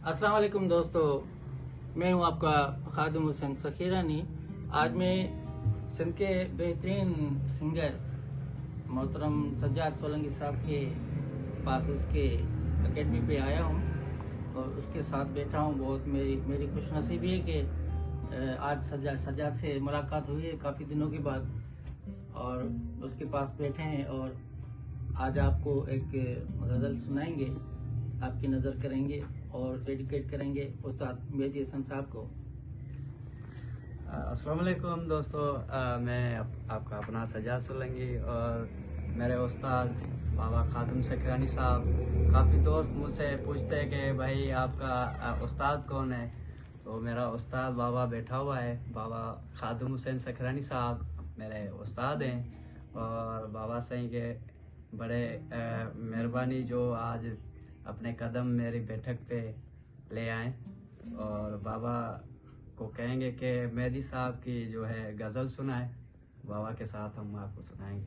अस्सलाम वालेकुम दोस्तों, मैं हूं आपका खादिम हुसैन सखीरानी। आज मैं सिंध के बेहतरीन सिंगर मोहतरम सज्जाद सोलंकी साहब के पास उसके अकेडमी पे आया हूं और उसके साथ बैठा हूं। बहुत मेरी खुशनसीबी है कि आज सज्जाद से मुलाकात हुई है काफ़ी दिनों के बाद और उसके पास बैठे हैं और आज आपको एक गज़ल सुनाएंगे, आपकी नज़र करेंगे और डेडिकेट करेंगे उस्ताद मेहदी हसन साहब को। अस्सलाम वालेकुम दोस्तों, मैं आपका अपना सज्जाद सोलंकी और मेरे उस्ताद बाबा खादिम सखीरानी साहब। काफ़ी दोस्त मुझसे पूछते हैं कि भाई आपका उस्ताद कौन है, तो मेरा उस्ताद बाबा बैठा हुआ है। बाबा खादिम हुसैन सखीरानी साहब मेरे उस्ताद हैं और बाबा सही के बड़े मेहरबानी जो आज अपने कदम मेरी बैठक पे ले आए और बाबा को कहेंगे कि मेहदी साहब की जो है गज़ल सुनाए। बाबा के साथ हम आपको सुनाएंगे।